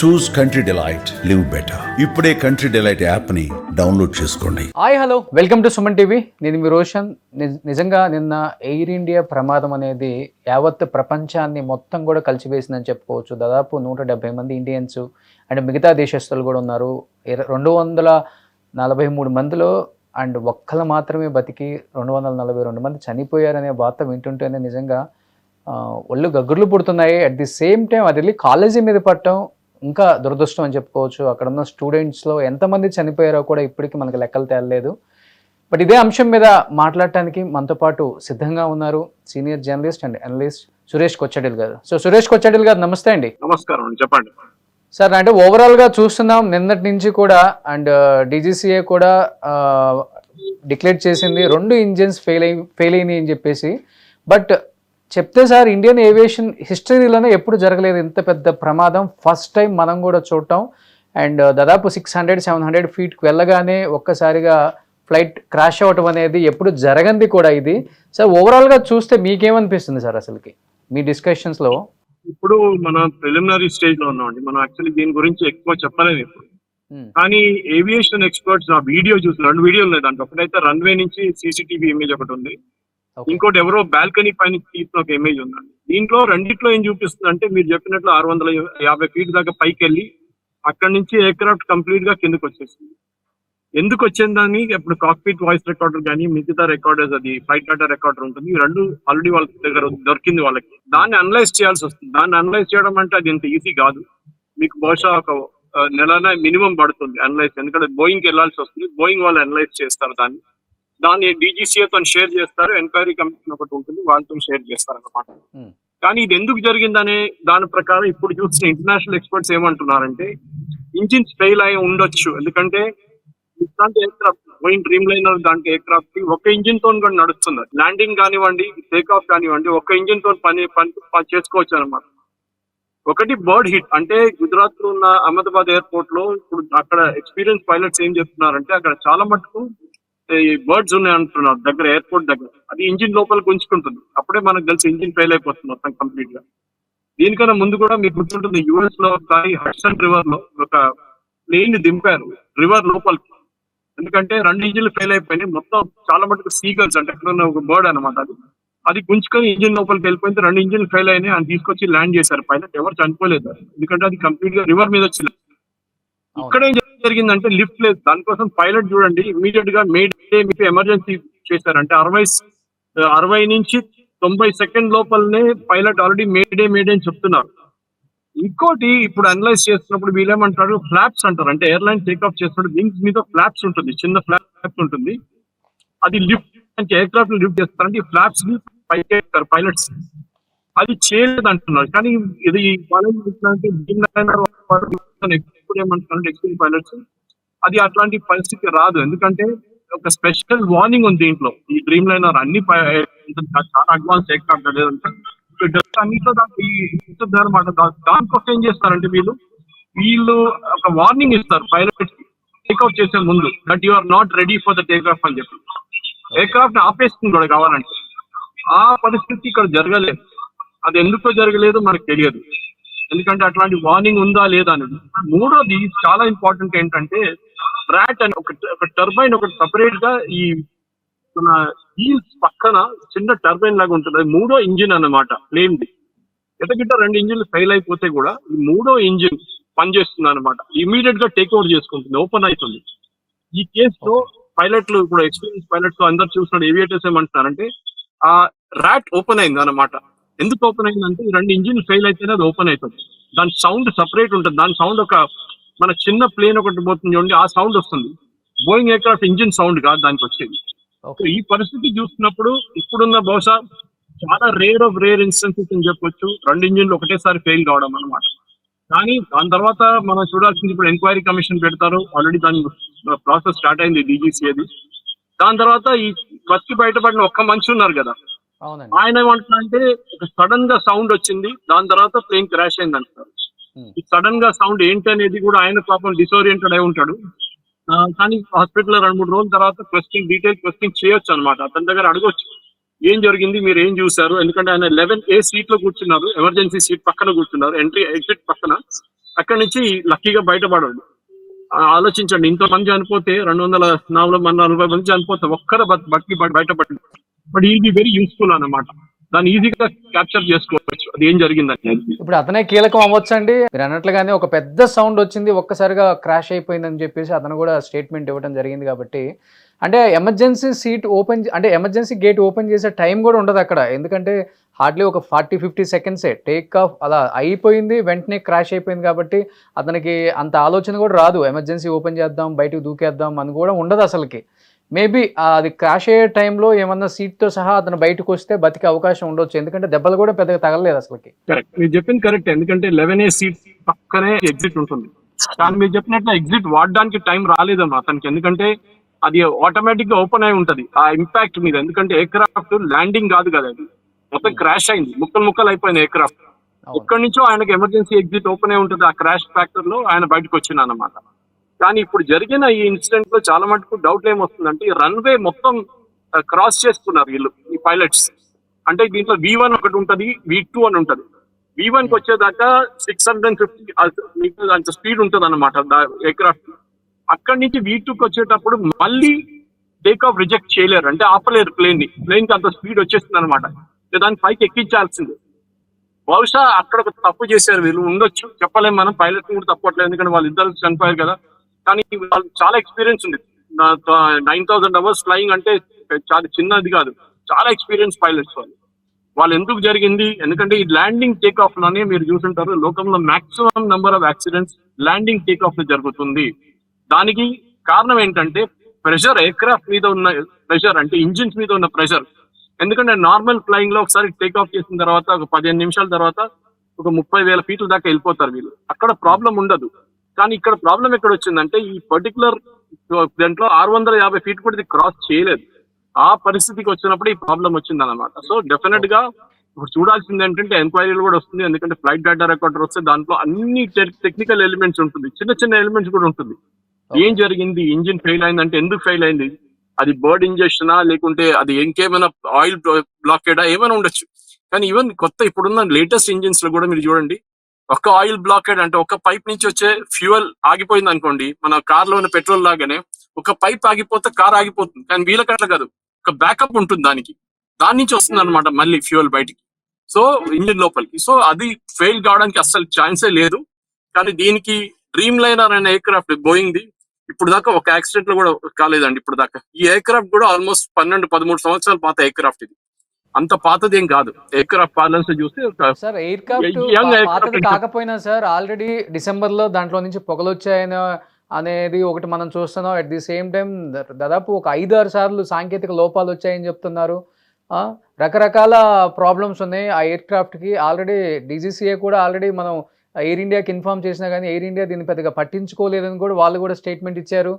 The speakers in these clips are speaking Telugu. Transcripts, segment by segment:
చూస్ కంట్రీ డిలైట్, లివ్ బెటర్. ఇప్పుడే కంట్రీ డిలైట్ యాప్ ని డౌన్లోడ్ చేసుకోండి. Hi hello, welcome to Suman TV. నేను మీ రోషన్. నిజంగా నిన్న ఎయిర్ ఇండియా ప్రమాదం అనేది యావత్ ప్రపంచాన్ని మొత్తం కూడా కలిసివేసిందని చెప్పుకోవచ్చు. దాదాపు 170 మంది ఇండియన్స్ అండ్ మిగతా దేశస్తులు కూడా ఉన్నారు. 243 మందిలో అండ్ ఒక్కళ్ళు మాత్రమే బతికి 242 మంది చనిపోయారనే వార్త వింటుంటేనే నిజంగా ఒళ్ళు గగ్గుర్లు పుడుతున్నాయి. అట్ ది సేమ్ టైం అది వెళ్ళి కాలేజీ మీద పట్టడం ఇంకా దురదృష్టం అని చెప్పుకోవచ్చు. అక్కడ ఉన్న స్టూడెంట్స్లో ఎంతమంది చనిపోయారో కూడా ఇప్పటికీ మనకి లెక్కలు తేలలేదు. బట్ ఇదే అంశం మీద మాట్లాడటానికి మనతో పాటు సిద్ధంగా ఉన్నారు senior journalist and analyst Suresh Kochattil గారు. సో సురేష్ కొచ్చడిల్ గారు, నమస్తే అండి. నమస్కారం, చెప్పండి సార్. అంటే ఓవరాల్గా చూస్తున్నాం నిన్నటి నుంచి కూడా, అండ్ డీజీసీఏ కూడా డిక్లేర్ చేసింది 2 ఇంజిన్స్ ఫెయిల్ అయినాయి అని చెప్పేసి. బట్ చెప్తే సార్, ఇండియన్ ఏవియేషన్ హిస్టరీలోనే ఎప్పుడు జరగలేదు ఇంత పెద్ద ప్రమాదం. ఫస్ట్ టైం మనం కూడా చూడటం. అండ్ దాదాపు 600-700 ఫీట్కి వెళ్ళగానే ఒక్కసారిగా ఫ్లైట్ క్రాష్ అవ్వటం అనేది ఎప్పుడు జరగంది కూడా ఇది. సార్ ఓవరాల్గా చూస్తే మీకేమనిపిస్తుంది సార్ అసలుకి మీ డిస్కషన్స్లో? ఇప్పుడు మన ప్రిలిమినరీ స్టేజ్ లో ఉన్నామండి. మనం యాక్చువల్లీ దీని గురించి ఎక్కువ చెప్పలేదు ఇప్పుడు. కానీ ఏవియేషన్ ఎక్స్పర్ట్స్ ఆ వీడియో చూసిన 2 వీడియోలు ఉన్నాయి. దాంట్లో ఒకటైతే రన్వే నుంచి సీసీటీవీ ఇమేజ్ ఒకటి ఉంది, ఇంకోటి ఎవరో బాల్కనీ పైన తీసిన ఒక ఇమేజ్ ఉందండి. దీంట్లో రెండిట్లో ఏం చూపిస్తుంది అంటే, మీరు చెప్పినట్లు 650 ఫీట్ దాకా పైకి వెళ్ళి అక్కడి నుంచి ఎయిర్ క్రాఫ్ట్ కంప్లీట్ గా కిందకి వచ్చేసింది. ఎందుకు వచ్చిందని ఇప్పుడు కాక్పిట్ వాయిస్ రికార్డర్ కానీ మిగతా రికార్డర్స్, అది ఫ్లైట్ డేటా రికార్డర్ ఉంటుంది, ఈ 2 ఆల్రెడీ వాళ్ళ దగ్గర దొరికింది వాళ్ళకి. దాన్ని అనలైజ్ చేయాల్సి వస్తుంది. దాన్ని అనలైజ్ చేయడం అంటే అది ఇంత ఈజీ కాదు. మీకు బహుశా ఒక నెలనే మినిమం పడుతుంది అనలైజ్. ఎందుకంటే బోయింగ్కి వెళ్ళాల్సి వస్తుంది. బోయింగ్ వాళ్ళు అనలైజ్ చేస్తారు దాన్ని డీజీసీఏతో షేర్ చేస్తారు. ఎంక్వైరీ కమిషన్ ఒకటి ఉంటుంది, వాళ్ళతో షేర్ చేస్తారు అన్నమాట. కానీ ఇది ఎందుకు జరిగిందనే దాని ప్రకారం ఇప్పుడు చూసిన ఇంటర్నేషనల్ ఎక్స్పర్ట్స్ ఏమంటున్నారంటే, ఇంజిన్స్ ఫెయిల్ అయి ఉండొచ్చు. ఎందుకంటే ఇట్లాంటి air craft, Boeing dream liner దాంట్లో ఎయిర్ క్రాఫ్ట్ కి ఒక ఇంజిన్ తో కూడా నడుస్తుంది. ల్యాండింగ్ కానివ్వండి, టేక్ ఆఫ్ కానివ్వండి, ఒక ఇంజిన్ తో పని చేసుకోవచ్చు అనమాట. ఒకటి బర్డ్ హిట్. అంటే గుజరాత్ లో ఉన్న అహ్మదాబాద్ ఎయిర్పోర్ట్ లో ఇప్పుడు అక్కడ ఎక్స్పీరియన్స్ పైలట్స్ ఏం చెప్తున్నారంటే, అక్కడ చాలా మటుకు ఈ బర్డ్స్ ఉన్నాయి అంటున్నారు దగ్గర, ఎయిర్పోర్ట్ దగ్గర. అది ఇంజిన్ లోపల గుంజుకుంటుంది. అప్పుడే మనకు తెలిసి ఇంజిన్ ఫెయిల్ అయిపోతుంది మొత్తం కంప్లీట్ గా. దీనికన్నా ముందు కూడా మీకు గుర్తుంటుంది, యుఎస్ లో హడ్సన్ రివర్ లో ఒక ప్లేన్ ని దింపారు రివర్ లోపలికి. ఎందుకంటే 2 ఇంజిన్లు ఫెయిల్ అయిపోయినాయి. మొత్తం చాలా మటుకు సీగల్స్ అంటే అక్కడ ఉన్న ఒక బర్డ్ అనమాట. అది గుంజుకొని ఇంజిన్ లోపలికి వెళ్ళిపోయింది. 2 ఇంజిన్లు ఫెయిల్ అయినాయి. అని తీసుకొచ్చి ల్యాండ్ చేశారు. పైలట్ ఎవరు చనిపోలేదు, ఎందుకంటే అది కంప్లీట్ గా రివర్ మీద వచ్చింది. ఇక్కడ ఏం జరిగిందంటే లిఫ్ట్ లేదు. దానికోసం పైలట్ చూడండి ఇమీడియట్ గా మేడ్ డే మీకు ఎమర్జెన్సీ చేశారు. అంటే 60 నుంచి 90 సెకండ్ లోపలనే పైలట్ ఆల్రెడీ మేడే అని చెప్తున్నారు. ఇంకోటి ఇప్పుడు అనలైజ్ చేస్తున్నప్పుడు వీళ్ళేమంటారు, ఫ్లాప్స్ అంటారు. అంటే ఎయిర్లైన్ టేక్ ఆఫ్ చేస్తున్నప్పుడు వింగ్స్ మీద ఫ్లాప్స్ ఉంటుంది, చిన్న ఫ్లాప్స్ ఉంటుంది. అది లిఫ్ట్ అంటే ఎయిర్ క్రాఫ్ట్ లిఫ్ట్ చేస్తారంటే ఈ ఫ్లాప్స్ ని పైకి ఎత్తారు పైలట్స్. అది చేయలేదు అంటున్నారు. కానీ ఇది ఎక్స్పీరియన్స్ పైలట్స్ అది అట్లాంటి పరిస్థితి రాదు. ఎందుకంటే ఒక స్పెషల్ వార్నింగ్ ఉంది దీంట్లో. ఈ డ్రీమ్ లైనర్ అన్ని చాలా అడ్వాన్స్ ఎయిర్ క్రాఫ్ట్ లేదంటే అనమాట. దానికోసం ఏం చేస్తారంటే వీళ్ళు ఒక వార్నింగ్ ఇస్తారు పైలట్ టేక్అవుట్ చేసే ముందు, that you are not ready for the take off అని చెప్పి. ఎయిర్ క్రాఫ్ట్ ఆపేస్తుంది కూడా కావాలంటే. ఆ పరిస్థితి ఇక్కడ జరగలేదు. అది ఎందుకో జరగలేదు మనకు తెలియదు, ఎందుకంటే అట్లాంటి వార్నింగ్ ఉందా లేదా అనేది. మూడోది చాలా ఇంపార్టెంట్ ఏంటంటే, ర్యాట్ అని ఒక టర్బైన్ ఒకటి సపరేట్ గా ఈ మన హీల్స్ పక్కన చిన్న టర్బైన్ లాగా ఉంటుంది. అది 3వ ఇంజిన్ అన్నమాట ప్లేన్ ది. ఎటగిట్ట 2 ఇంజిన్లు ఫెయిల్ అయిపోతే కూడా ఈ 3వ ఇంజిన్ పనిచేస్తుంది అనమాట. ఇమీడియట్ గా టేక్ ఓవర్ చేసుకుంటుంది, ఓపెన్ అవుతుంది. ఈ కేసులో పైలట్లు ఇప్పుడు ఎక్స్పీరియన్స్ పైలట్స్ అందరు చూసిన ఏవియేటర్స్ ఏమంటున్నారంటే, ఆ ర్యాట్ ఓపెన్ అయింది అనమాట. ఎందుకు ఓపెన్ అయిందంటే, ఈ 2 ఇంజిన్ ఫెయిల్ అయితేనే అది ఓపెన్ అవుతుంది. దాని సౌండ్ సపరేట్ ఉంటుంది. దాని సౌండ్ ఒక మన చిన్న ప్లేన్ ఒకటి పోతుంది చూడండి, ఆ సౌండ్ వస్తుంది. Boeing air craft engine sound కాదు దానికి వచ్చేది. ఈ పరిస్థితి చూస్తున్నప్పుడు ఇప్పుడున్న బహుశా చాలా రేర్ ఇన్స్టెన్సెస్ అని చెప్పొచ్చు 2 ఇంజిన్లు ఒకటేసారి ఫెయిల్ కావడం అనమాట. కానీ దాని తర్వాత మనం చూడాల్సింది, ఇప్పుడు ఎంక్వైరీ కమిషన్ పెడతారు. ఆల్రెడీ దాని ప్రాసెస్ స్టార్ట్ అయింది డీజీసీఏది. దాని తర్వాత ఈ బతికి బయటపడిన ఒక్క మనిషి ఉన్నారు కదా, ఆయన ఏమంటున్నారంటే ఒక సడన్ గా సౌండ్ వచ్చింది, దాని తర్వాత ప్లేన్ క్రాష్ అయింది అంటారు. ఈ సడన్ గా సౌండ్ ఏంటి అనేది కూడా ఆయన పాపం డిసోరియంటెడ్ అయి ఉంటాడు. కానీ హాస్పిటల్ 2-3 రోజుల తర్వాత డీటెయిల్ క్వశ్చనింగ్ చేయొచ్చు అనమాట. అతని దగ్గర అడగొచ్చు, ఏం జరిగింది, మీరు ఏం చూసారు. ఎందుకంటే ఆయన 11A సీట్ లో కూర్చున్నారు, ఎమర్జెన్సీ సీట్ పక్కన కూర్చున్నారు, ఎంట్రీ ఎగ్జిట్ పక్కన. అక్కడి నుంచి లక్కీగా బయటపడండి. ఆలోచించండి, ఇంతమంది చనిపోతే 240 మంది చనిపోతే ఒక్కరు బతికి బయటపడి, బట్ ఈ బి వెరీ యూస్ఫుల్ అన్నమాట. దాన్ని ఈజీగా క్యాప్చర్ చేసుకోవచ్చు అది ఏం జరిగిందని. ఇప్పుడు అతనే కీలకం అవ్వచ్చు అండి. మీరు అన్నట్లుగానే ఒక పెద్ద సౌండ్ వచ్చింది, ఒక్కసారిగా క్రాష్ అయిపోయిందని చెప్పేసి అతను కూడా స్టేట్మెంట్ ఇవ్వడం జరిగింది. కాబట్టి అంటే ఎమర్జెన్సీ సీట్ ఓపెన్, అంటే ఎమర్జెన్సీ గేట్ ఓపెన్ చేసే టైం కూడా ఉండదు అక్కడ. ఎందుకంటే హార్డ్లీ ఒక 40-50 సెకండ్సే టేక్ ఆఫ్ అలా అయిపోయింది, వెంటనే క్రాష్ అయిపోయింది. కాబట్టి అతనికి అంత ఆలోచన కూడా రాదు, ఎమర్జెన్సీ ఓపెన్ చేద్దాం, బయటకు దూకేద్దాం అని కూడా ఉండదు అసలుకి. మేబీ అది క్రాష్ అయ్యే టైంలో ఏమన్నా సీట్తో సహా అతను బయటకు వస్తే బతికే అవకాశం ఉండొచ్చు. ఎందుకంటే దెబ్బలు కూడా పెద్దగా తగలలేదు అసలుకి. కరెక్ట్, మీరు చెప్పింది కరెక్ట్. ఎందుకంటే 11A సీట్ పక్కనే ఎగ్జిట్ ఉంటుంది. కానీ మీరు చెప్పినట్లు ఎగ్జిట్ వాడడానికి టైం రాలేదమ్మా అతనికి. ఎందుకంటే అది ఆటోమేటిక్ గా ఓపెన్ అయి ఉంటది ఆ ఇంపాక్ట్ మీద. ఎందుకంటే ఎయిర్క్రాఫ్ట్ ల్యాండింగ్ కాదు కదా, అది మొత్తం క్రాష్ అయింది, ముక్కలు అయిపోయింది ఎయిర్క్రాఫ్ట్. ఎక్కడి నుంచో ఆయనకు ఎమర్జెన్సీ ఎగ్జిట్ ఓపెన్ అయి ఉంటుంది. ఆ క్రాష్ ఫ్యాక్టర్ లో ఆయన బయటకు వచ్చిన అన్నమాట. కానీ ఇప్పుడు జరిగిన ఈ ఇన్సిడెంట్ లో చాలా మటుకు డౌట్ ఏమొస్తుందంటే, ఈ రన్వే మొత్తం క్రాస్ చేసుకున్నారు వీళ్ళు, ఈ పైలట్స్. అంటే దీంట్లో V1 ఒకటి ఉంటది, V2 అని ఉంటది. V1 కి వచ్చేదాకా 650 అంత స్పీడ్ ఉంటది అనమాట ఎయిర్క్రాఫ్ట్. అక్కడి నుంచి V2 కి వచ్చేటప్పుడు మళ్ళీ టేక్ ఆఫ్ రిజెక్ట్ చేయలేరు, అంటే ఆపలేరు ప్లేన్ కి అంత స్పీడ్ వచ్చేస్తుంది అనమాట. దాన్ని పైకి ఎక్కించాల్సిందే. బహుశా అక్కడ ఒక తప్పు చేశారు వీళ్ళు, ఉండొచ్చు, చెప్పలేము మనం. పైలట్ కూడా తప్పట్లేదు, ఎందుకంటే వాళ్ళు ఇద్దరు చనిపోయారు కదా. కానీ వాళ్ళు చాలా ఎక్స్పీరియన్స్ ఉంది. 9000 అవర్స్ ఫ్లయింగ్ అంటే చాలా చిన్నది కాదు, చాలా ఎక్స్పీరియన్స్ పైలట్స్ వాళ్ళు. వాళ్ళు ఎందుకు జరిగింది, ఎందుకంటే ఈ ల్యాండింగ్ టేక్ ఆఫ్ లోనే మీరు చూసుంటారు, లోకంలో maximum number of accidents landing take off లో జరుగుతుంది. దానికి కారణం ఏంటంటే ప్రెషర్, ఎయిర్క్రాఫ్ట్ మీద ఉన్న ప్రెషర్, అంటే ఇంజిన్స్ మీద ఉన్న ప్రెషర్. ఎందుకంటే నార్మల్ ఫ్లయింగ్ లో ఒకసారి టేక్ ఆఫ్ చేసిన తర్వాత ఒక 15 నిమిషాల తర్వాత ఒక 30,000 ఫీట్ల దాకా వెళ్ళిపోతారు వీళ్ళు, అక్కడ ప్రాబ్లం ఉండదు. కానీ ఇక్కడ ప్రాబ్లం ఎక్కడ వచ్చిందంటే, ఈ పర్టికులర్ దాంట్లో 650 ఫీట్ కూడా ఇది క్రాస్ చేయలేదు. ఆ పరిస్థితికి వచ్చినప్పుడు ఈ ప్రాబ్లం వచ్చింది అనమాట. సో డెఫినెట్ గా ఇప్పుడు చూడాల్సింది ఏంటంటే, ఎంక్వైరీలు కూడా వస్తుంది. ఎందుకంటే ఫ్లైట్ డేటా రికార్డర్ వస్తే దాంట్లో అన్ని టెక్నికల్ ఎలిమెంట్స్ ఉంటుంది, చిన్న ఎలిమెంట్స్ కూడా ఉంటుంది. ఏం జరిగింది, ఇంజిన్ ఫెయిల్ అయిందంటే ఎందుకు ఫెయిల్ అయింది, అది బర్డ్ ఇంజెక్షనా లేకుంటే అది ఇంకేమైనా ఆయిల్ బ్లాకేడా ఏమైనా ఉండొచ్చు. కానీ ఈవెన్ కొత్త ఇప్పుడున్న లేటెస్ట్ ఇంజిన్స్ లో కూడా మీరు చూడండి, ఒక ఆయిల్ బ్లాకేడ్ అంటే ఒక పైప్ నుంచి వచ్చే ఫ్యూయల్ ఆగిపోయింది అనుకోండి, మన కార్ లో ఉన్న పెట్రోల్ లాగానే ఒక పైప్ ఆగిపోతే కార్ ఆగిపోతుంది. కానీ వీళ్ళకి అట్లా కాదు, ఒక బ్యాకప్ ఉంటుంది దానికి, దాని నుంచి వస్తుంది అనమాట మళ్ళీ ఫ్యూయల్ బయటికి, సో ఇంజిన్ లోపలికి. సో అది ఫెయిల్ కావడానికి అస్సలు ఛాన్సే లేదు. కానీ దీనికి డ్రీమ్ లైనర్ అనే ఎయిర్క్రాఫ్ట్ బోయింగ్ ది ఇప్పుడు దాకా ఒక యాక్సిడెంట్ లో కూడా కాలేదండి ఇప్పుడు దాకా. ఈ ఎయిర్క్రాఫ్ట్ కూడా ఆల్మోస్ట్ 12-13 సంవత్సరాల పాత ఎయిర్క్రాఫ్ట్, ఇది అంత పాతది ఏం కాదు. ఎయిర్క్రాఫ్ట్ పాలన్స్ చూస్తే సార్ ఎయిర్క్రాఫ్ట్ పాతది కాకపోయినా సార్, ఆల్రెడీ డిసెంబర్ లో దాంట్లో నుంచి పొగలు వచ్చాయని అనేది ఒకటి మనం చూస్తున్నాం. అట్ ది సేమ్ టైం దాదాపు ఒక 5-6 సార్లు సాంకేతిక లోపాలు వచ్చాయని చెప్తున్నారు. రకరకాల ప్రాబ్లమ్స్ ఉన్నాయి ఆ ఎయిర్క్రాఫ్ట్కి. ఆల్రెడీ DGCA కూడా ఆల్రెడీ మనం ఎయిర్ ఇండియాకి ఇన్ఫార్మ్ చేసినా కానీ ఎయిర్ ఇండియా దీన్ని పెద్దగా పట్టించుకోలేదని కూడా వాళ్ళు కూడా స్టేట్మెంట్ ఇచ్చారు.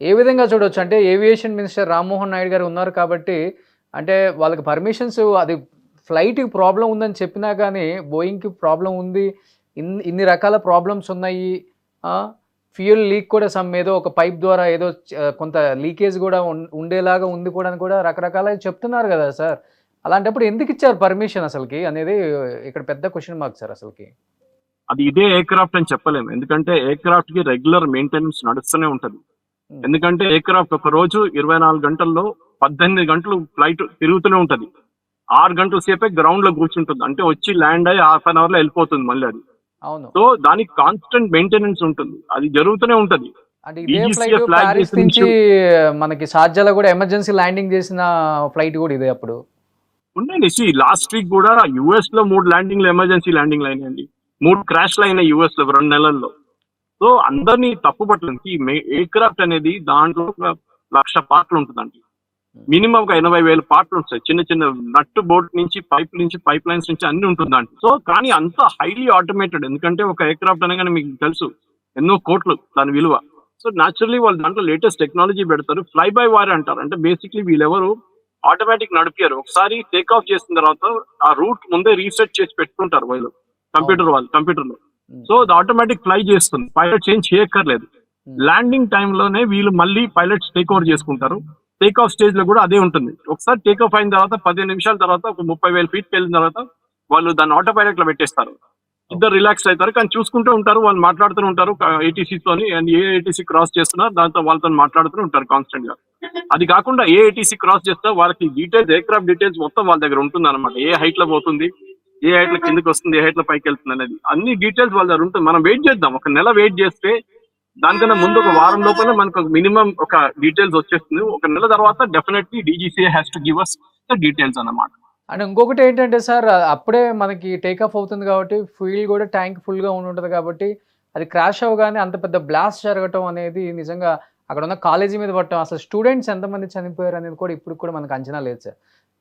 ఏ విధంగా చూడవచ్చు అంటే, ఏవియేషన్ మినిస్టర్ రామ్మోహన్ నాయుడు గారు ఉన్నారు కాబట్టి, అంటే వాళ్ళకి పర్మిషన్స్, అది ఫ్లైట్కి ప్రాబ్లం ఉందని చెప్పినా కానీ బోయింగ్కి ప్రాబ్లం ఉంది, ఇన్ని రకాల ప్రాబ్లమ్స్ ఉన్నాయి, ఫ్యూయల్ లీక్ కూడా ఏదో ఒక పైప్ ద్వారా ఏదో కొంత లీకేజ్ కూడా ఉండేలాగా ఉంది కూడా అని కూడా రకరకాల చెప్తున్నారు కదా సార్. అలాంటప్పుడు ఎందుకు ఇచ్చారు పర్మిషన్ అసలుకి అనేది ఇక్కడ పెద్ద క్వశ్చన్ మార్క్ సార్ అసలుకి. అది ఇదే ఎయిర్క్రాఫ్ట్ అని చెప్పలేము, ఎందుకంటే ఎయిర్క్రాఫ్ట్ కి రెగ్యులర్ మెయింటెనెన్స్ నడుస్తూనే ఉంటది. ఎందుకంటే ఎయిర్క్రాఫ్ట్ ఒక రోజు 24 గంటల్లో 18 గంటలు ఫ్లైట్ తిరుగుతూనే ఉంటది. 6 గంటల సేపే గ్రౌండ్ లో కూర్చుంటుంది, అంటే వచ్చి ల్యాండ్ అయ్యి ½ అన్ అవర్ లో వెళ్ళిపోతుంది మళ్ళీ అది. అవును. సో దానికి కాన్స్టెంట్ మెయింటెనెన్స్ ఉంటుంది, అది జరుగుతూనే ఉంటది. అంటే ఇదే ఫ్లైట్ ప్యారిస్ నుంచి మనకి షార్జాలో కూడా ఎమర్జెన్సీ ల్యాండింగ్ చేసిన ఫ్లైట్ కూడా ఇదే అప్పుడు ఉండండి. లాస్ట్ వీక్ కూడా US లో 3 ల్యాండింగ్లు ఎమర్జెన్సీ ల్యాండింగ్లు అయినాయండి, 3 క్రాష్లు అయినాయి US లో 2 నెలల్లో. సో అందరినీ తప్పు పట్టడానికి ఎయిర్క్రాఫ్ట్ అనేది దాంట్లో 1,00,000 పార్ట్లు ఉంటుందండి, మినిమం ఒక 80,000 పార్ట్లు ఉంటాయి. చిన్న నట్టు బోర్డు నుంచి పైప్ లైన్స్ నుంచి అన్ని ఉంటుందండి. సో కానీ అంత హైలీ ఆటోమేటెడ్, ఎందుకంటే ఒక ఎయిర్క్రాఫ్ట్ అనగానే మీకు తెలుసు ఎన్నో కోట్లు దాని విలువ. సో న్యాచురల్లీ వాళ్ళు దాంట్లో లేటెస్ట్ టెక్నాలజీ పెడతారు. ఫ్లై బై వైర్ అంటారు, అంటే బేసిక్లీ వీళ్ళెవరు ఆటోమేటిక్ నడిపారు. ఒకసారి టేక్ ఆఫ్ చేసిన తర్వాత ఆ రూట్ ముందే రీసెట్ చేసి పెట్టుకుంటారు వాళ్ళు, కంప్యూటర్ లో. సో అది ఆటోమేటిక్ ఫ్లై చేస్తుంది, పైలట్ చేంజ్ చేయక్కర్లేదు. ల్యాండింగ్ టైంలోనే వీళ్ళు మళ్ళీ పైలట్స్ టేక్ ఓవర్ చేసుకుంటారు. టేక్ ఆఫ్ స్టేజ్ లో కూడా అదే ఉంటుంది. ఒకసారి టేక్ ఆఫ్ అయిన తర్వాత 15 నిమిషాల తర్వాత ఒక 30,000 ఫీట్కి వెళ్ళిన తర్వాత వాళ్ళు దాన్ని ఆటో పైలట్ లో పెట్టేస్తారు. ఇద్దరు రిలాక్స్ అవుతారు, కానీ చూసుకుంటూ ఉంటారు, వాళ్ళు మాట్లాడుతూ ఉంటారు ATC తోని, అండ్ ఏ ATC క్రాస్ చేస్తున్నారు దాంతో వాళ్ళతో మాట్లాడుతూ ఉంటారు కాన్స్టెంట్ గా. అది కాకుండా ఏ ATC క్రాస్ చేస్తే వాళ్ళకి డీటెయిల్స్, ఎయిర్క్రాఫ్ట్ డీటెయిల్స్ మొత్తం వాళ్ళ దగ్గర ఉంటుంది అనమాట. ఏ హైట్ లో పోతుంది, ఏ హైట్ లో కిందకి వస్తుంది, ఏ హైట్ లో పైకి వెళ్తుంది అనేది అన్ని డీటెయిల్స్ వాళ్ళ దగ్గర ఉంటుంది. మనం వెయిట్ చేద్దాం, ఒక నెల వెయిట్ చేస్తే దానికన్నా ముందు ఒక వారం లోపల మనకు మినిమం ఒక డీటెయిల్స్ వచ్చేస్తుంది. ఒక నెల తర్వాత definitely DGCA has to give us the details అన్నమాట. అండ్ ఇంకొకటి ఏంటంటే సార్, అప్పుడే మనకి టేక్ ఆఫ్ అవుతుంది కాబట్టి ఫ్యూయల్ కూడా ట్యాంక్ ఫుల్గా ఉంటుంది కాబట్టి అది క్రాష్ అవ్వగానే అంత పెద్ద బ్లాస్ట్ జరగటం అనేది నిజంగా అక్కడ ఉన్న కాలేజీ మీద పట్టడం, అసలు స్టూడెంట్స్ ఎంతమంది చనిపోయారు అనేది కూడా ఇప్పుడు కూడా మనకు అంచనా లేదు సార్.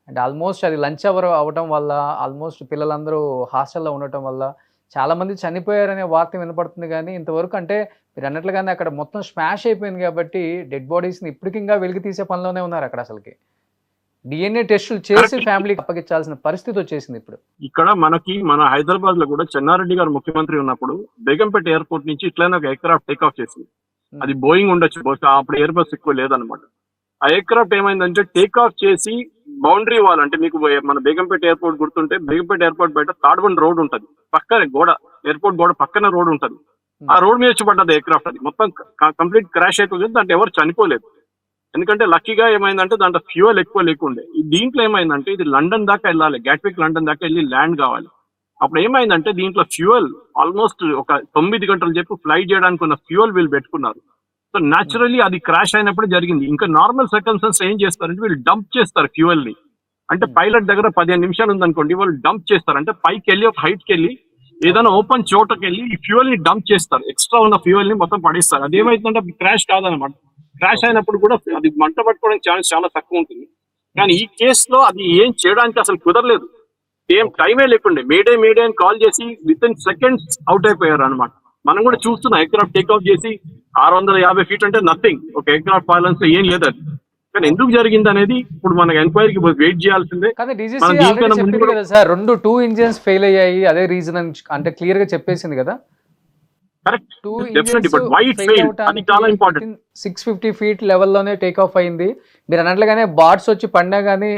అండ్ ఆల్మోస్ట్ అది లంచ్ అవర్ అవ్వటం వల్ల, ఆల్మోస్ట్ పిల్లలందరూ హాస్టల్లో ఉండటం వల్ల చాలామంది చనిపోయారనే వార్త వినపడుతుంది. కానీ ఇంతవరకు అంటే మీరు అన్నట్లుగానే అక్కడ మొత్తం స్మాష్ అయిపోయింది కాబట్టి డెడ్ బాడీస్ని ఇప్పటికి ఇంకా వెలికి తీసే పనిలోనే ఉన్నారు అక్కడ. అసలుకి DNA టెస్టులు చేసి ఫ్యామిలీకి అప్పగించాల్సిన పరిస్థితి వచ్చేసింది ఇప్పుడు. ఇక్కడ మన హైదరాబాద్ లో కూడా చెన్నారెడ్డి గారు ముఖ్యమంత్రి ఉన్నప్పుడు బేగంపేట ఎయిర్పోర్ట్ నుంచి ఇట్లనే ఒక ఎయిర్క్రాఫ్ట్ టేక్ ఆఫ్ చేసింది. అది బోయింగ్ ఉండొచ్చు, బహుశా అప్పుడు ఎయిర్ బస్ ఎక్కువ లేదనమాట. ఆ ఎయిర్క్రాఫ్ట్ ఏమైందంటే టేక్ ఆఫ్ చేసి బౌండరీ వాల్, అంటే మీకు మన బేగంపేట ఎయిర్పోర్ట్ గుర్తుంటే బేగంపేట ఎయిర్పోర్ట్ బయట తాడ్బండ్ రోడ్ ఉంటది, పక్కనే గోడ, ఎయిర్పోర్ట్ గోడ పక్కన రోడ్ ఉంటది. ఆ రోడ్ మీద వచ్చి పడ్డది ఎయిర్క్రాఫ్ట్. అది మొత్తం కంప్లీట్ క్రాష్ అయిపోయింది. దాంట్లో ఎవరు చనిపోలేదు, ఎందుకంటే లక్కీగా ఏమైందంటే దాంట్లో ఫ్యూయల్ ఎక్కువ లేకుండే. దీంట్లో ఏమైందంటే ఇది లండన్ దాకా వెళ్ళాలి, గ్యాట్విక్ లండన్ దాకా వెళ్ళి ల్యాండ్ కావాలి. అప్పుడు ఏమైందంటే దీంట్లో ఫ్యూయల్ ఆల్మోస్ట్ ఒక 9 గంటలు చెప్పి ఫ్లైట్ చేయడానికి ఉన్న ఫ్యూయల్ వీళ్ళు పెట్టుకున్నారు. సో న్యాచురల్లీ అది క్రాష్ అయినప్పుడు జరిగింది. ఇంకా నార్మల్ సర్కమ్స్టెన్సెస్ ఏం చేస్తారంటే వీళ్ళు డంప్ చేస్తారు ఫ్యూయల్ ని. అంటే పైలట్ దగ్గర 15 నిమిషాలు ఉందనుకోండి, వాళ్ళు డంప్ చేస్తారు. అంటే పైకి వెళ్ళి ఒక హైట్ కి వెళ్ళి ఏదైనా ఓపెన్ చోటకి వెళ్ళి ఈ ఫ్యూయల్ ని డంప్ చేస్తారు, ఎక్స్ట్రా ఉన్న ఫ్యూయల్ ని మొత్తం పడిస్తారు. అదేమైతుందంటే క్రాష్ కాదనమాట. క్రాష్ అయినప్పుడు కూడా అది మంట పట్టుకోవడానికి ఛాన్స్ చాలా తక్కువ ఉంటుంది. కానీ ఈ కేసులో అది ఏం చేయడానికి అసలు కుదరలేదు, ఏం టైమే లేకుండే. మేడే అని కాల్ చేసి విత్ ఇన్ సెకండ్స్ అవుట్ అయిపోయారు అనమాట. మనం కూడా చూస్తున్నాం ఎయిర్క్రాఫ్ట్ టేక్ ఆఫ్ చేసి 650 ఫీట్ అంటే నథింగ్, ఒక ఎయిర్క్రాఫ్ట్ పాలన్స్ ఏం లేదు అది. కానీ ఎందుకు జరిగింది అనేది ఇప్పుడు మనకి ఎంక్వైరీకి వెయిట్ చేయాల్సిందే. సార్ 2 ఇంజిన్స్ ఫెయిల్ అయ్యాయి, అదే రీజన్ అంటే క్లియర్ గా చెప్పేసింది కదా. Correct, definitely, but why it failed అది చాలా ఇంపార్టెంట్. 650 ఫీట్ లెవెల్లోనే టేక్ ఆఫ్ అయింది. మీరు అన్నట్లుగానే బాట్స్ వచ్చి పడినా కానీ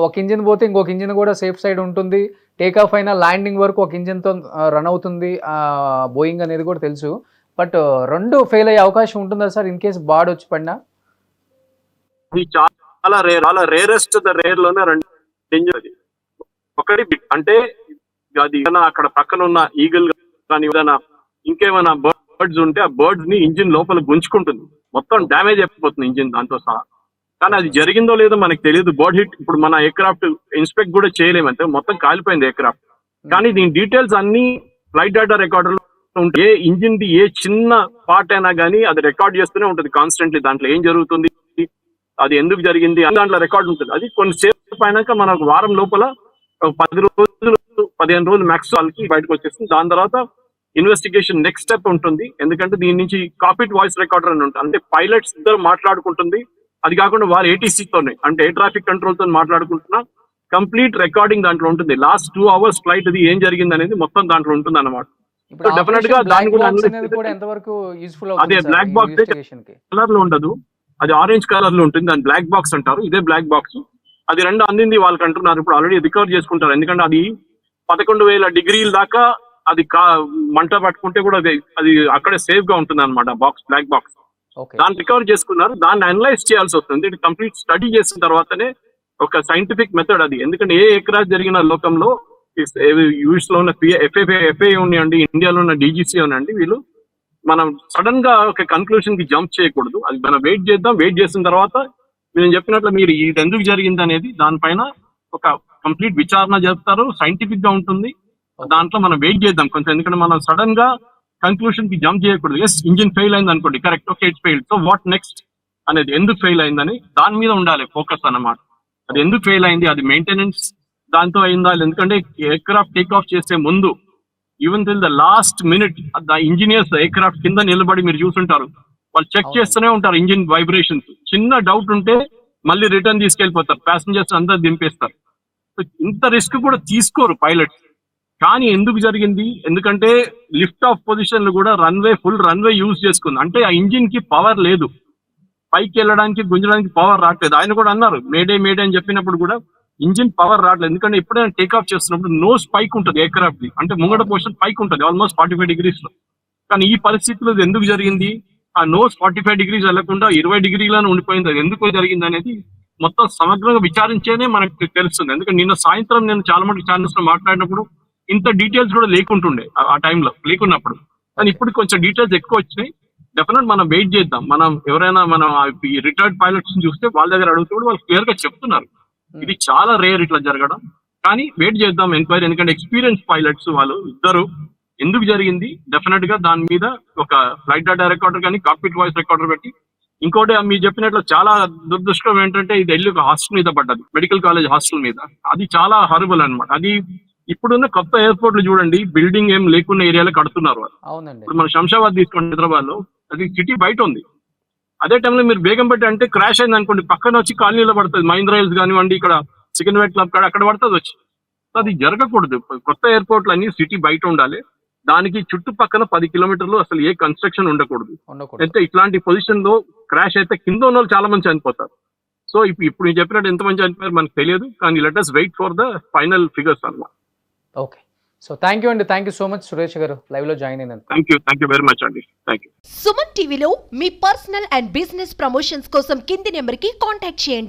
ఒక ఇంజిన్ పోతే ఇంకొక ఇంజిన్ కూడా సేఫ్ సైడ్ ఉంటుంది. టేక్ ఆఫ్ అయినా ల్యాండింగ్ వరకు ఒక ఇంజిన్తో రన్ అవుతుంది బోయింగ్ అనేది కూడా తెలుసు. బట్ 2 ఫెయిల్ అయ్యే అవకాశం ఉంటుందా సార్ ఇన్ కేసు బాడ్ వచ్చి పడినా? ఇది చాలా రేరెస్ట్ రేర్ లోనే 2 అది. ఒకటి అంటే అది అక్కడ పక్కన ఉన్న ఈగల్ కానీ ఏదైనా ఇంకేమైనా బర్డ్స్ ఉంటే ఆ బర్డ్స్ ని ఇంజిన్ లోపల గుంజుకుంటుంది, మొత్తం డ్యామేజ్ అయిపోతుంది ఇంజిన్ దాంతో సహా. కానీ అది జరిగిందో లేదో మనకు తెలియదు. బర్డ్ హిట్ ఇప్పుడు మన ఎయిర్క్రాఫ్ట్ ఇన్స్పెక్ట్ కూడా చేయలేమంటే, మొత్తం కాలిపోయింది ఎయిర్క్రాఫ్ట్. కానీ దీని డీటెయిల్స్ అన్ని ఫ్లైట్ డేటా రికార్డర్ లో ఉంటాయి. ఏ ఇంజిన్ ది ఏ చిన్న పార్ట్ అయినా కానీ అది రికార్డ్ చేస్తూనే ఉంటుంది కాన్స్టెంట్లీ. దాంట్లో ఏం జరుగుతుంది, అది ఎందుకు జరిగింది అని దాంట్లో రికార్డ్ ఉంటుంది. అది కొంతసేపు అయినాక మన ఒక వారం లోపల 10 రోజులు 15 రోజులు మ్యాక్స్ వాళ్ళకి బయటకు వచ్చేస్తుంది. దాని తర్వాత ఇన్వెస్టిగేషన్ నెక్స్ట్ స్టెప్ ఉంటుంది. ఎందుకంటే దీని నుంచి కాక్పిట్ వాయిస్ రికార్డర్ అని ఉంటుంది, అంటే పైలట్స్ ఇద్దరు మాట్లాడుకుంటుంది. అది కాకుండా వారు ATC తోనే, అంటే ఎయిర్ ట్రాఫిక్ కంట్రోల్ తో మాట్లాడుకుంటున్నా కంప్లీట్ రికార్డింగ్ దాంట్లో ఉంటుంది. లాస్ట్ 2 hours ఫ్లైట్ అది ఏం జరిగింది అనేది మొత్తం దాంట్లో ఉంటుంది అన్నమాట. డెఫినెట్ గా దాన్ని కూడా అదే బ్లాక్ బాక్స్ కలర్ లో ఉండదు, అది ఆరెంజ్ కలర్ లో ఉంటుంది, దాని బ్లాక్ బాక్స్ అంటారు. ఇదే బ్లాక్ బాక్స్. అది 2 అందింది వాళ్ళకి అంటున్నారు, ఇప్పుడు ఆల్రెడీ రికవర్ చేసుకుంటారు. ఎందుకంటే అది 11,000 డిగ్రీల దాకా అది మంట పట్టుకుంటే కూడా అది అక్కడే సేఫ్ గా ఉంటుంది అనమాట బాక్స్, బ్లాక్ బాక్స్. దాన్ని రికవర్ చేసుకున్నారు, దాన్ని అనలైజ్ చేయాల్సి వస్తుంది. ఇది కంప్లీట్ స్టడీ చేసిన తర్వాతనే ఒక సైంటిఫిక్ మెథడ్ అది. ఎందుకంటే ఏ క్రాష్ జరిగిన లోకంలో యూఎస్ లో ఉన్న FAA ఉన్నాయండి, ఇండియాలో ఉన్న DGCA ఉన్నాయండి, వీళ్ళు మనం సడన్ గా ఒక కన్క్లూషన్ కి జంప్ చేయకూడదు. అది మనం వెయిట్ చేద్దాం. వెయిట్ చేసిన తర్వాత నేను చెప్పినట్లు మీరు ఇది ఎందుకు జరిగింది అనేది దానిపైన ఒక కంప్లీట్ విచారణ జరుపుతారు, సైంటిఫిక్ గా ఉంటుంది. దాంట్లో మనం వెయిట్ చేద్దాం కొంచెం, ఎందుకంటే మనం సడన్ గా కన్క్లూషన్ కి జంప్ చేయకూడదు. ఎస్ ఇంజిన్ ఫెయిల్ అయింది అనుకోండి, correct, okay it fail, so what next అనేది, ఎందుకు ఫెయిల్ అయిందని దాని మీద ఉండాలి ఫోకస్ అన్నమాట. అది ఎందుకు ఫెయిల్ అయింది, అది మెయింటెనెన్స్ దాంతో అయిందా. ఎందుకంటే ఎయిర్క్రాఫ్ట్ టేక్ ఆఫ్ చేసే ముందు even till the last minute engineers aircraft కింద నిలబడి మీరు చూసుంటారు, వాళ్ళు చెక్ చేస్తూనే ఉంటారు ఇంజిన్ వైబ్రేషన్స్. చిన్న డౌట్ ఉంటే మళ్ళీ రిటర్న్ తీసుకెళ్లిపోతారు, ప్యాసింజర్స్ అందరు దింపేస్తారు. ఇంత రిస్క్ కూడా తీసుకోరు పైలట్స్. కానీ ఎందుకు జరిగింది, ఎందుకంటే లిఫ్ట్ ఆఫ్ పొజిషన్ కూడా ఫుల్ రన్వే యూజ్ చేసుకుంది. అంటే ఆ ఇంజిన్ కి పవర్ లేదు, పైకి వెళ్ళడానికి గుంజడానికి పవర్ రావట్లేదు. ఆయన కూడా అన్నారు మేడే అని చెప్పినప్పుడు కూడా ఇంజిన్ పవర్ రావట్లేదు. ఎందుకంటే ఎప్పుడైనా టేక్ ఆఫ్ చేస్తున్నప్పుడు నో స్పైక్ ఉంటుంది ఎయిర్క్రాఫ్ట్ ది, అంటే ముంగడ పోర్షన్ పైకి ఉంటుంది ఆల్మోస్ట్ 45 డిగ్రీస్ లో. కానీ ఈ పరిస్థితిలో ఇది ఎందుకు జరిగింది, ఆ నోస్ 45 డిగ్రీస్ వెళ్లకుండా 20 డిగ్రీలను ఉండిపోయింది, అది ఎందుకు జరిగింది అనేది మొత్తం సమగ్రంగా విచారించేనే మనకు తెలుస్తుంది. ఎందుకంటే నిన్న సాయంత్రం నేను చాలా మంది ఛానల్స్ లో మాట్లాడినప్పుడు ఇంత డీటెయిల్స్ కూడా లేకుంటుండే ఆ టైంలో లేకున్నప్పుడు, కానీ ఇప్పుడు కొంచెం డీటెయిల్స్ ఎక్కువ వచ్చినాయి. డెఫినెట్ మనం వెయిట్ చేద్దాం. మనం ఎవరైనా మనం రిటైర్డ్ పైలట్స్ చూస్తే వాళ్ళ దగ్గర అడిగితే కూడా వాళ్ళు క్లియర్ గా చెప్తున్నారు ఇది చాలా రేర్ ఇట్లా జరగడం. కానీ వెయిట్ చేద్దాం ఎంక్వైరీ, ఎందుకంటే ఎక్స్పీరియన్స్ పైలట్స్ వాళ్ళు ఇద్దరు ఎందుకు జరిగింది డెఫినెట్ గా దాని మీద ఒక ఫ్లైట్ డేటా రికార్డర్ కానీ కాక్పిట్ వాయిస్ రికార్డర్ పెట్టి, ఇంకోటి మీరు చెప్పినట్లు చాలా దురదృష్టం ఏంటంటే ఇది వెళ్ళి ఒక హాస్టల్ మీద పడ్డది, మెడికల్ కాలేజ్ హాస్టల్ మీద. అది చాలా హారబుల్ అన్నమాట. అది ఇప్పుడున్న కొత్త ఎయిర్పోర్ట్లు చూడండి, బిల్డింగ్ ఏం లేకున్న ఏరియాలో కడుతున్నారు వాళ్ళు. అవునండి. ఇప్పుడు మన శంషాబాద్ తీసుకోండి, హైదరాబాద్ లో అది సిటీ బయట ఉంది. అదే టైంలో మీరు బేగంపేట అంటే క్రాష్ అయింది అనుకోండి, పక్కన వచ్చి కాలనీలో పడుతుంది, మహీంద్రా హిల్స్ కానివ్వండి, ఇక్కడ సికింద్రాబాద్ క్లబ్ కాడ అక్కడ పడుతుంది వచ్చి. అది జరగకూడదు. కొత్త ఎయిర్పోర్ట్లు అన్ని సిటీ బయట ఉండాలి, దానికి చుట్టుపక్కల 10 కిలోమీటర్లు అసలు ఏ కన్స్ట్రక్షన్ ఉండకూడదు. అయితే ఇట్లాంటి పొజిషన్ లో క్రాష్ అయితే కింద ఉన్న వాళ్ళు చాలా మంది చనిపోతారు. సో ఇప్పుడు నేను చెప్పినట్టు ఎంత మంది చనిపోయారు మనకు తెలియదు, కానీ let us wait for the final figures అన్నమాట. ఓకే, సో థ్యాంక్ యూ అండి, thank you so much Suresh గారు లైవ్ లో జాయిన్ అయినందుకు. థ్యాంక్ యూ వెరీ మచ్ అండి. Thank you. సుమన్ టీవీలో మీ పర్సనల్ అండ్ బిజినెస్ ప్రమోషన్స్ కోసం కింది నెంబర్కి కాంటాక్ట్ చేయండి.